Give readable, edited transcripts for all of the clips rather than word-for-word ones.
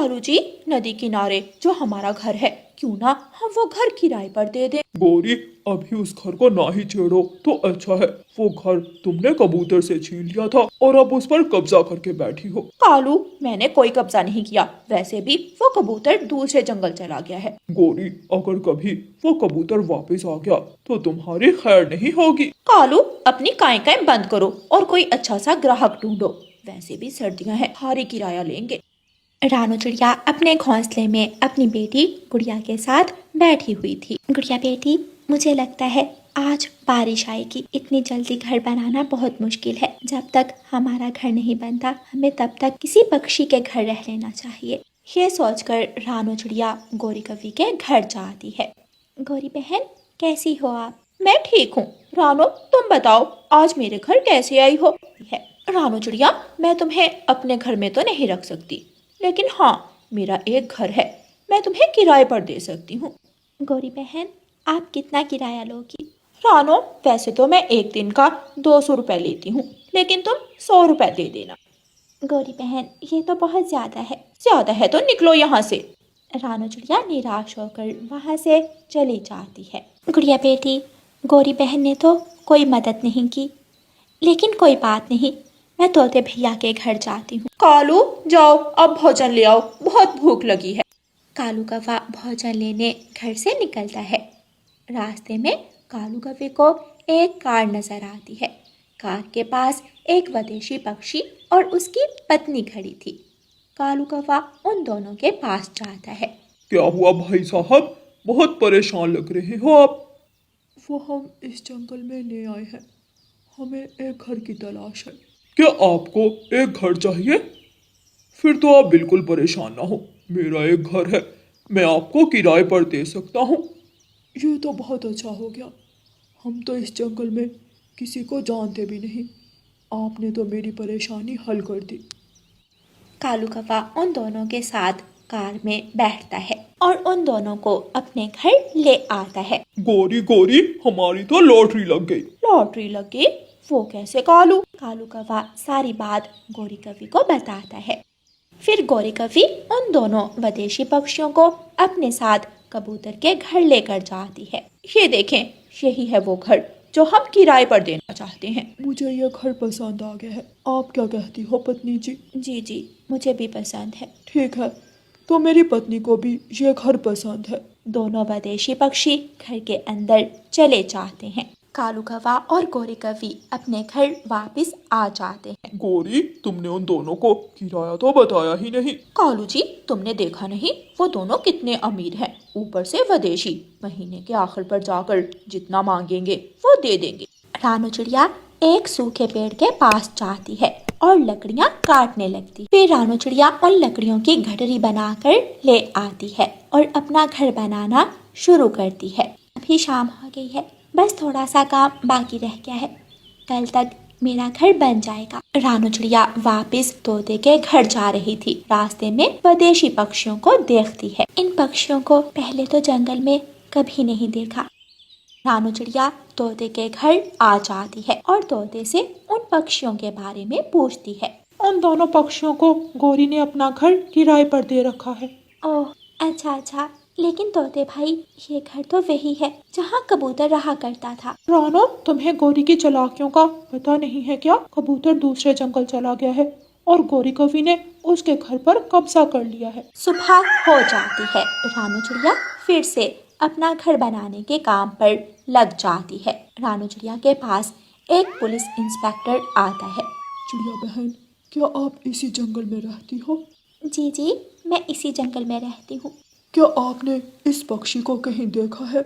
कालू जी, नदी किनारे जो हमारा घर है, क्यों ना हम वो घर किराए पर दे दें। गौरी, अभी उस घर को ना ही छेड़ो तो अच्छा है। वो घर तुमने कबूतर से छीन लिया था और अब उस पर कब्जा करके बैठी हो। कालू, मैंने कोई कब्जा नहीं किया, वैसे भी वो कबूतर दूसरे जंगल चला गया है। गौरी, अगर कभी वो कबूतर वापस आ गया तो तुम्हारी खैर नहीं होगी। कालू, अपनी काय काय बंद करो और कोई अच्छा सा ग्राहक ढूंढो, वैसे भी सर्दियां हैं, भारी किराया लेंगे। रानू चिड़िया अपने घोंसले में अपनी बेटी गुड़िया के साथ बैठी हुई थी। गुड़िया बेटी, मुझे लगता है आज बारिश आएगी। इतनी जल्दी घर बनाना बहुत मुश्किल है। जब तक हमारा घर नहीं बनता, हमें तब तक किसी पक्षी के घर रह लेना चाहिए। ये सोचकर रानू चिड़िया गौरी कवि के घर जाती है। गौरी बहन, कैसी हो आप? मैं ठीक हूँ। रानू, तुम बताओ, आज मेरे घर कैसे आई हो? रानू चिड़िया, मैं तुम्हें अपने घर में तो नहीं रख सकती, लेकिन हाँ, मेरा एक घर है, मैं तुम्हें किराए पर दे सकती हूँ। गौरी बहन, आप कितना किराया लोगी? रानो, वैसे तो मैं एक दिन का 200 रुपए लेती हूँ, लेकिन तुम 100 रुपए दे देना। गौरी बहन, ये तो बहुत ज्यादा है। ज्यादा है तो निकलो यहाँ से। रानू चिड़िया निराश होकर वहाँ से चली जाती है। गुड़िया बेटी, गौरी बहन ने तो कोई मदद नहीं की, लेकिन कोई बात नहीं, मैं तोते भैया के घर जाती हूँ। कालू, जाओ अब भोजन ले आओ, बहुत भूख लगी है। कालू कौवा भोजन लेने घर से निकलता है। रास्ते में कालू कौवे को एक कार नजर आती है। कार के पास एक विदेशी पक्षी और उसकी पत्नी खड़ी थी। कालू कौवा उन दोनों के पास जाता है। क्या हुआ भाई साहब, बहुत परेशान लग रहे हो आप? वो हम इस जंगल में ले आए हैं, हमें एक घर की तलाश है। क्या आपको एक घर चाहिए? फिर तो आप बिल्कुल परेशान ना हो, मेरा एक घर है, मैं आपको किराए पर दे सकता हूँ। ये तो बहुत अच्छा हो गया, हम तो इस जंगल में किसी को जानते भी नहीं, आपने तो मेरी परेशानी हल कर दी। कालू कौवा उन दोनों के साथ कार में बैठता है और उन दोनों को अपने घर ले आता है। गौरी गौरी, हमारी तो लॉटरी लग गई। लॉटरी लग गई? वो कैसे कालू? कालू कौवा सारी बात गौरी कवि को बताता है। फिर गौरी कवि उन दोनों विदेशी पक्षियों को अपने साथ कबूतर के घर लेकर जाती है। ये देखें, यही है वो घर जो हम किराए पर देना चाहते हैं। मुझे यह घर पसंद आ गया है, आप क्या कहती हो पत्नी जी? जी जी, मुझे भी पसंद है। ठीक है, तो मेरी पत्नी को भी ये घर पसंद है। दोनों विदेशी पक्षी घर के अंदर चले जाते हैं। कालू कौवा और गौरी कवि अपने घर वापस आ जाते हैं। गौरी, तुमने उन दोनों को किराया तो बताया ही नहीं। कालू जी, तुमने देखा नहीं वो दोनों कितने अमीर हैं, ऊपर से विदेशी, महीने के आखिर पर जाकर जितना मांगेंगे वो दे देंगे। रानू चिड़िया एक सूखे पेड़ के पास जाती है और लकड़ियाँ काटने लगती। फिर रानू चिड़िया उन लकड़ियों की गठरी बनाकर ले आती है और अपना घर बनाना शुरू करती है। अभी शाम हो गई है, बस थोड़ा सा काम बाकी रह गया है, कल तक मेरा घर बन जाएगा। रानू चिड़िया वापस तोते के घर जा रही थी। रास्ते में विदेशी पक्षियों को देखती है। इन पक्षियों को पहले तो जंगल में कभी नहीं देखा। रानू चिड़िया तोते के घर आ जाती है और तोते से उन पक्षियों के बारे में पूछती है। उन दोनों पक्षियों को गौरी ने अपना घर किराए पर दे रखा है। ओह, अच्छा अच्छा, लेकिन तोते भाई, ये घर तो वही है जहाँ कबूतर रहा करता था। रानो, तुम्हें गौरी की चालाकियों का पता नहीं है क्या? कबूतर दूसरे जंगल चला गया है और गौरी कवि ने उसके घर पर कब्जा कर लिया है। सुबह हो जाती है। रानू चिड़िया फिर से अपना घर बनाने के काम पर लग जाती है। रानू चिड़िया के पास एक पुलिस इंस्पेक्टर आता है। चिड़िया बहन, क्या आप इसी जंगल में रहती हो? जी जी, मैं इसी जंगल में रहती हूँ। क्या आपने इस पक्षी को कहीं देखा है?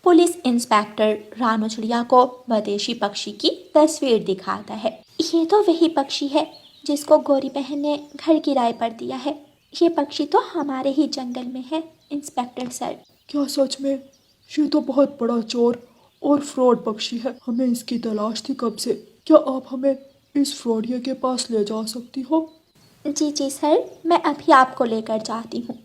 पुलिस इंस्पेक्टर रानू चिड़िया को विदेशी पक्षी की तस्वीर दिखाता है। ये तो वही पक्षी है जिसको गौरी बहन ने घर किराए पर दिया है। ये पक्षी तो हमारे ही जंगल में है, इंस्पेक्टर सर। क्या सच में? ये तो बहुत बड़ा चोर और फ्रॉड पक्षी है, हमें इसकी तलाश थी कब से। क्या आप हमें इस फ्रॉडिया के पास ले जा सकती हो? जी जी सर, मैं अभी आपको लेकर जाती हूँ।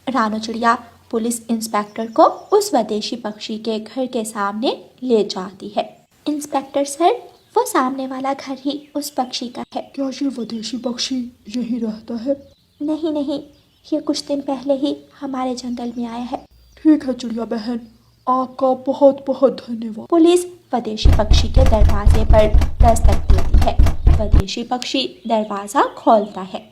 रानू चिड़िया पुलिस इंस्पेक्टर को उस विदेशी पक्षी के घर के सामने ले जाती है। इंस्पेक्टर सर, वो सामने वाला घर ही उस पक्षी का है। क्या ये विदेशी पक्षी यही रहता है? नहीं नहीं, ये कुछ दिन पहले ही हमारे जंगल में आया है। ठीक है चिड़िया बहन, आपका बहुत बहुत धन्यवाद। पुलिस विदेशी पक्षी के दरवाजे पर दस्तक देती है। विदेशी पक्षी दरवाजा खोलता है।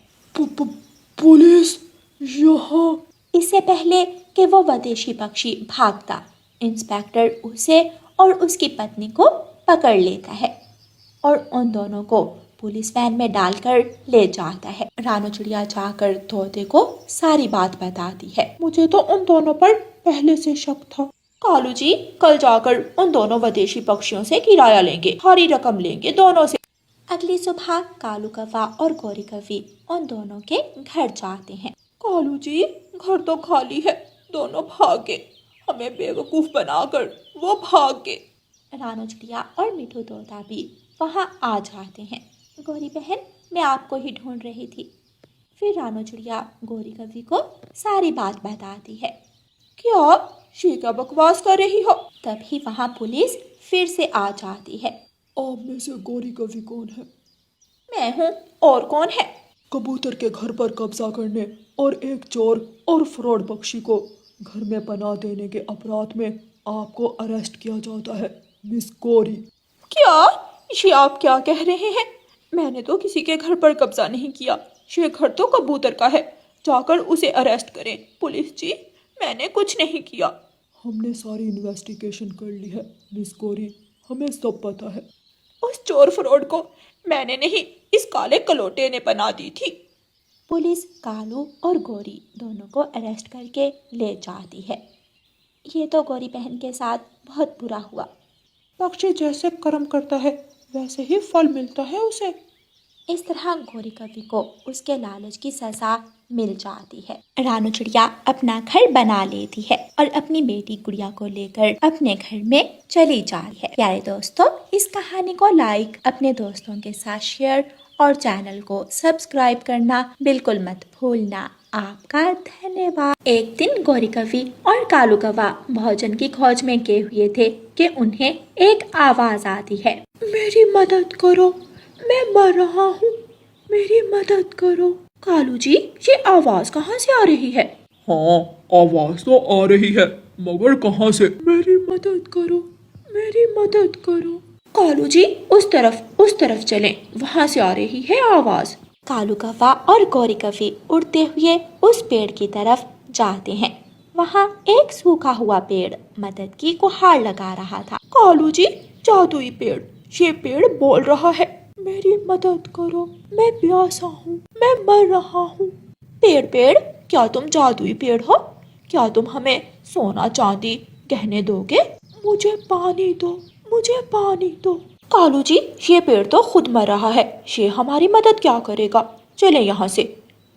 पुलिस यहाँ। इससे पहले कि वो विदेशी पक्षी भागता, इंस्पेक्टर उसे और उसकी पत्नी को पकड़ लेता है और उन दोनों को पुलिस वैन में डालकर ले जाता है। रानू चिड़िया जाकर तोते को सारी बात बताती है। मुझे तो उन दोनों पर पहले से शक था। कालू जी कल जाकर उन दोनों विदेशी पक्षियों से किराया लेंगे, भारी रकम लेंगे दोनों से। अगली सुबह कालू कौवा और गौरी कौवी उन दोनों के घर जाते हैं। कालू जी घर तो खाली है, दोनों भागे, हमें बेवकूफ बनाकर वो भागे। रानू चिड़िया और मिठू तोता भी वहाँ आ जाते हैं। गौरी बहन, मैं आपको ही ढूंढ रही थी। फिर रानू चिड़िया गौरी कौवी को सारी बात बताती है। क्या ये क्या बकवास कर रही हो? तभी वहाँ पुलिस फिर से आ जाती है। आप में से गौरी कौवी कौन है? मैं हूँ, और कौन है? कबूतर के घर पर कब्जा करने और एक चोर और फ्रॉड पक्षी को घर में पनाह देने के अपराध में आपको अरेस्ट किया जाता है, मिस गौरी। क्या? ये आप क्या कह रहे हैं? मैंने तो किसी के घर पर कब्जा नहीं किया, ये घर तो कबूतर का है। जाकर उसे अरेस्ट करें। पुलिस जी, मैंने कुछ नहीं किया। हमने सारी इन्वेस्टिगेशन कर ली है मिस गौरी, हमें सब पता है। उस चोर फ्रॉड को मैंने नहीं, इस काले कलोटे ने पनाह दी थी। पुलिस कालू और गौरी दोनों को अरेस्ट करके ले जाती है। ये तो गौरी बहन के साथ बहुत बुरा हुआ। पक्षी जैसे कर्म करता है वैसे ही फल मिलता है उसे। इस तरह गौरी कौवी को उसके लालच की सजा मिल जाती है। रानू चिड़िया अपना घर बना लेती है और अपनी बेटी गुड़िया को लेकर अपने घर में चली जाती है। प्यारे दोस्तों, इस कहानी को लाइक, अपने दोस्तों के साथ शेयर और चैनल को सब्सक्राइब करना बिल्कुल मत भूलना। आपका धन्यवाद। एक दिन गौरी कौवी और कालू कौवा भोजन की खोज में गए हुए थे कि उन्हें एक आवाज आती है। मेरी मदद करो, मैं मर रहा हूँ, मेरी मदद करो। कालू जी, ये आवाज कहाँ से आ रही है? हाँ, आवाज तो आ रही है, मगर कहाँ से? मेरी मदद करो, मेरी मदद करो। कालू जी, उस तरफ चलें, वहाँ से आ रही है आवाज। कालू कौवा और गौरी कौवी उड़ते हुए उस पेड़ की तरफ जाते हैं। वहाँ एक सूखा हुआ पेड़ मदद की गुहार लगा रहा था। कालू जी, जादुई पेड़, ये पेड़ बोल रहा है, मेरी मदद करो, मैं प्यासा हूँ, मैं मर रहा हूँ। पेड़, क्या तुम जादुई पेड़ हो? क्या तुम हमें सोना चांदी गहने दोगे? मुझे पानी दो, मुझे पानी दो। कालू जी, ये पेड़ तो खुद मर रहा है, ये हमारी मदद क्या करेगा? चले यहाँ से,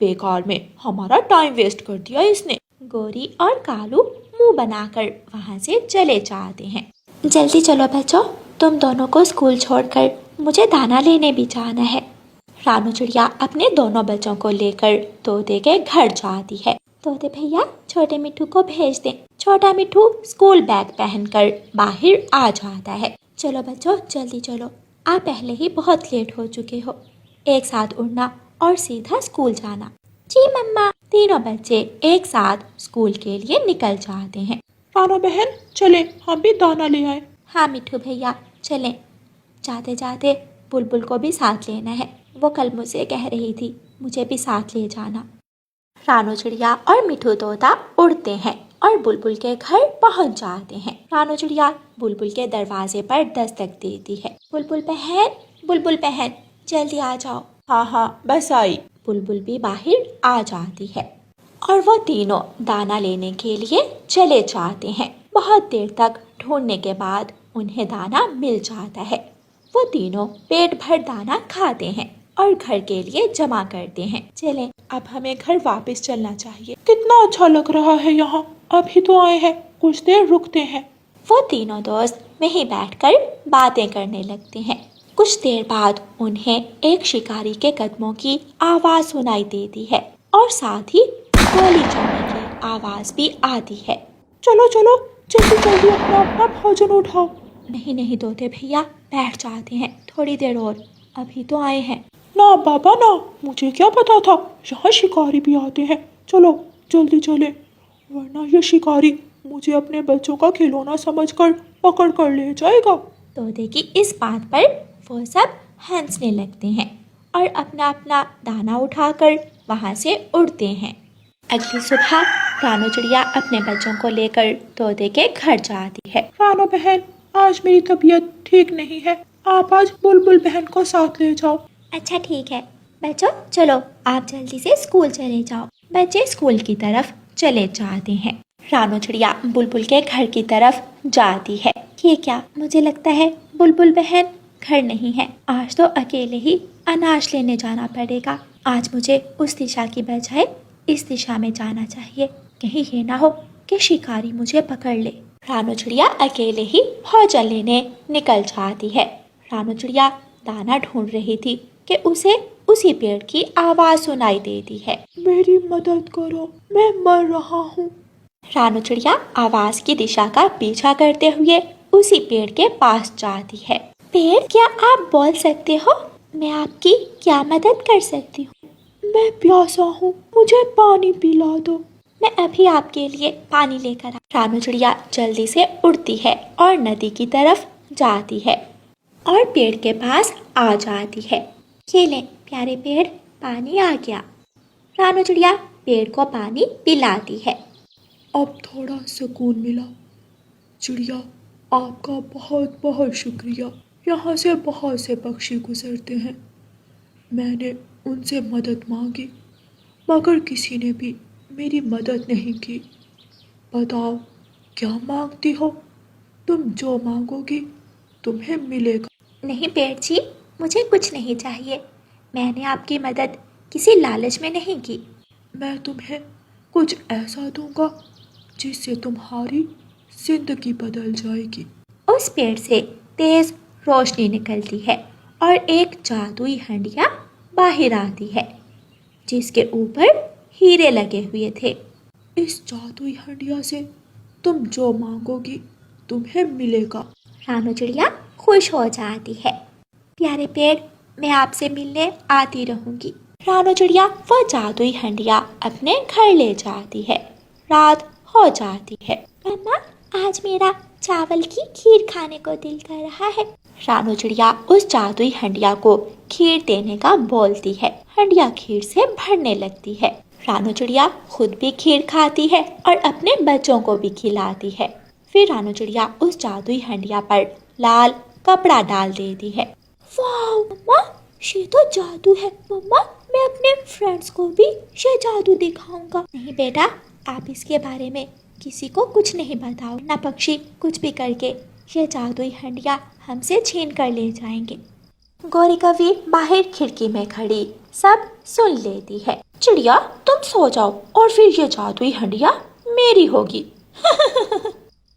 बेकार में हमारा टाइम वेस्ट कर दिया इसने। गौरी और कालू मुंह बनाकर वहाँ से चले जाते हैं। जल्दी चलो बच्चों, तुम दोनों को स्कूल छोड़कर मुझे दाना लेने भी जाना है। रानू चिड़िया अपने दोनों बच्चों को लेकर तोते के घर जाती है। तोते भैया, छोटे मिट्ठू को भेज दें। छोटा मिट्ठू स्कूल बैग पहनकर बाहर आ जाता है। चलो बच्चों, जल्दी चलो, आप पहले ही बहुत लेट हो चुके हो। एक साथ उड़ना और सीधा स्कूल जाना। जी मम्मा। तीनों बच्चे एक साथ स्कूल के लिए निकल जाते हैं। रानू बहन, चले, हम भी दाना ले आए। हाँ मिट्ठू भैया, चलें। जाते जाते बुलबुल को भी साथ लेना है, वो कल मुझसे कह रही थी मुझे भी साथ ले जाना। रानू चिड़िया और मिट्ठू तोता उड़ते हैं और बुलबुल के घर पहुंच जाते हैं। रानू चिड़िया बुलबुल के दरवाजे पर दस्तक देती है। बुलबुल बहन, जल्दी आ जाओ। हाँ, बस आई। बुलबुल भी बाहर आ जाती है और वो तीनों दाना लेने के लिए चले जाते हैं। बहुत देर तक ढूंढने के बाद उन्हें दाना मिल जाता है। वो तीनों पेट भर दाना खाते हैं और घर के लिए जमा करते हैं। चलें, अब हमें घर वापस चलना चाहिए। कितना अच्छा लग रहा है यहाँ, अभी तो आए हैं, कुछ देर रुकते हैं। वो तीनों दोस्त वहीं बैठकर बातें करने लगते हैं। कुछ देर बाद उन्हें एक शिकारी के कदमों की आवाज सुनाई देती है और साथ ही गोली चलने की आवाज भी आती है। चलो जल्दी अपना भोजन उठाओ। नहीं तोते भैया, बैठ जाते हैं थोड़ी देर और, अभी तो आए हैं। ना बाबा ना, मुझे क्या पता था यहाँ शिकारी भी आते हैं, चलो जल्दी चले, वरना ये शिकारी मुझे अपने बच्चों का खिलौना समझकर पकड़ कर ले जाएगा। तोते की इस बात पर वो सब हंसने लगते हैं और अपना अपना दाना उठाकर वहाँ से उड़ते हैं। अगली सुबह रानो चिड़िया अपने बच्चों को लेकर तोते के घर जाती है। रानो बहन, आज मेरी तबीयत ठीक नहीं है, आप आज बुलबुल बहन को साथ ले जाओ। अच्छा ठीक है बच्चों, चलो आप जल्दी से स्कूल चले जाओ। बच्चे स्कूल की तरफ चले जाते हैं। रानो चिड़िया बुलबुल के घर की तरफ जाती है। ये क्या, मुझे लगता है बुलबुल बहन घर नहीं है। आज तो अकेले ही अनाज लेने जाना पड़ेगा। आज मुझे उस दिशा की बजाय इस दिशा में जाना चाहिए, कहीं ये ना हो कि शिकारी मुझे पकड़ ले। रानो चिड़िया अकेले ही भोजन लेने निकल जाती है। रानो चिड़िया दाना ढूंढ रही थी कि उसे उसी पेड़ की आवाज सुनाई देती है। मेरी मदद करो, मैं मर रहा हूँ। रानो चिड़िया आवाज की दिशा का पीछा करते हुए उसी पेड़ के पास जाती है। पेड़, क्या आप बोल सकते हो? मैं आपकी क्या मदद कर सकती हूँ? मैं प्यासा हूँ, मुझे पानी पिला दो। मैं अभी आपके लिए पानी लेकर रानो चिड़िया जल्दी से उड़ती है और नदी की तरफ जाती है और पेड़ के पास आ जाती है। ये ले प्यारे पेड़, पानी आ गया। रानो चिड़िया पेड़ को पानी पिलाती है। अब थोड़ा सुकून मिला। चिड़िया, आपका बहुत बहुत शुक्रिया। यहाँ से बहुत से पक्षी गुजरते हैं, मैंने उनसे मदद मांगी मगर किसी ने भी मेरी मदद नहीं की। बताओ क्या मांगती हो? तुम जो मांगोगी तुम्हें मिलेगा। नहीं पेड़ जी, मुझे कुछ नहीं चाहिए। मैंने आपकी मदद किसी लालच में नहीं की। मैं तुम्हें कुछ ऐसा दूंगा जिससे तुम्हारी जिंदगी बदल जाएगी। उस पेड़ से तेज रोशनी निकलती है और एक जादुई हंडिया बाहर आती है जिसके ऊपर हीरे लगे हुए थे। इस जादुई हंडिया से तुम जो मांगोगी तुम्हें मिलेगा। रानो चिड़िया खुश हो जाती है। प्यारे पेड़, मैं आपसे मिलने आती रहूंगी। रानो चिड़िया वो जादुई हंडिया अपने घर ले जाती है। रात हो जाती है। मम्मा, आज मेरा चावल की खीर खाने को दिल कर रहा है। रानो चिड़िया उस जादुई हंडिया को खीर देने का बोलती है। हंडिया खीर से भरने लगती है। रानो चिड़िया खुद भी खीर खाती है और अपने बच्चों को भी खिलाती है। फिर रानो चिड़िया उस जादुई हंडिया पर लाल कपड़ा डाल देती है। वाह मम्मा, ये तो जादू है। मम्मा, मैं अपने फ्रेंड्स को भी ये जादू दिखाऊंगा। नहीं बेटा, आप इसके बारे में किसी को कुछ नहीं बताओ, ना पक्षी कुछ भी करके ये जादुई हंडिया हमसे छीन कर ले जाएंगे। गौरी कवि बाहर खिड़की में खड़ी सब सुन लेती है। चिड़िया, तुम सो जाओ और फिर ये जादुई हंडिया मेरी होगी।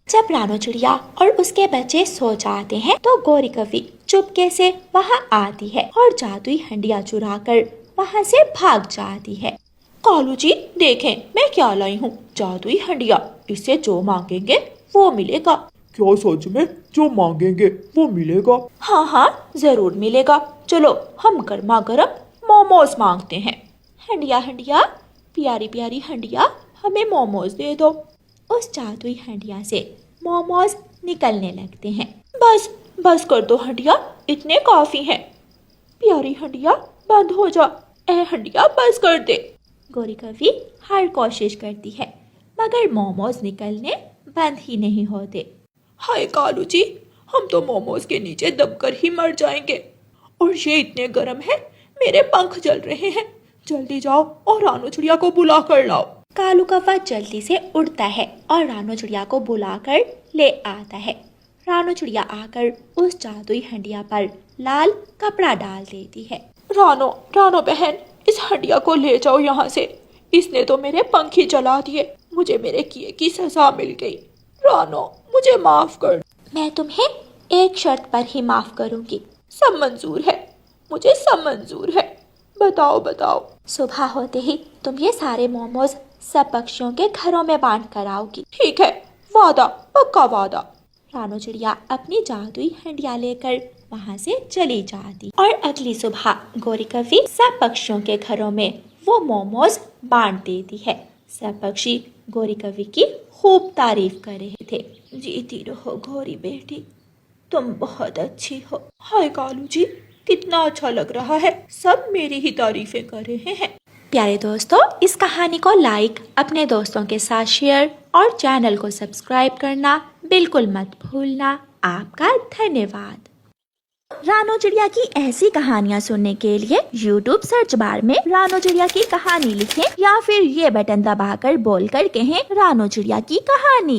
जब रानो चिड़िया और उसके बच्चे सो जाते हैं तो गौरी कवि चुपके से वहाँ आती है और जादुई हंडिया चुराकर वहाँ से भाग जाती है। कालू जी देखें, मैं क्या लाई हूँ, जादुई हंडिया। इससे जो मांगेंगे वो मिलेगा। क्या सच में जो मांगेंगे वो मिलेगा? हाँ हाँ जरूर मिलेगा। चलो हम गर्मा गर्म मोमोज मांगते हैं। हंडिया हंडिया, प्यारी प्यारी हंडिया, हमें मोमोज दे दो। उस जादुई हंडिया से मोमोज निकलने लगते हैं। बस बस कर दो हंडिया, इतने काफी हैं। प्यारी हंडिया बंद हो जा। ए हंडिया बस कर दे। गौरी कवि हर कोशिश करती है मगर मोमोज निकलने बंद ही नहीं होते। हाय कालू जी, हम तो मोमोज के नीचे दबकर ही मर जाएंगे और ये इतने गर्म है, मेरे पंख जल रहे हैं। जल्दी जाओ और रानो चिड़िया को बुला कर लाओ। कालू कौवा जल्दी से उड़ता है और रानो चिड़िया को बुलाकर ले आता है। रानो चिड़िया आकर उस जादुई हंडिया पर लाल कपड़ा डाल देती है। रानो रानो बहन, इस हंडिया को ले जाओ यहाँ से। इसने तो मेरे पंख ही जला दिए, मुझे मेरे किए की सजा मिल गई। रानो, मुझे माफ कर। मैं तुम्हें एक शर्त पर ही माफ करूंगी। सब मंजूर है, मुझे सब मंजूर है। बताओ बताओ। सुबह होते ही तुम ये सारे मोमोज सब पक्षियों के घरों में बांट कर आओगी। ठीक है, वादा, पक्का वादा। रानो चिड़िया अपनी जादुई हंडिया लेकर वहाँ से चली जाती और अगली सुबह गौरी कवि सब पक्षियों के घरों में वो मोमोज बांट देती है। सब पक्षी गौरी कवि की खूब तारीफ कर रहे थे। जीती रहो गौरी बेटी, तुम बहुत अच्छी हो। हाय कालू जी, कितना अच्छा लग रहा है, सब मेरी ही तारीफें कर रहे हैं। प्यारे दोस्तों, इस कहानी को लाइक, अपने दोस्तों के साथ शेयर और चैनल को सब्सक्राइब करना बिल्कुल मत भूलना। आपका धन्यवाद। रानो चिड़िया की ऐसी कहानियाँ सुनने के लिए YouTube सर्च बार में रानो चिड़िया की कहानी लिखें या फिर ये बटन दबाकर बोलकर कहें रानो चिड़िया की कहानी।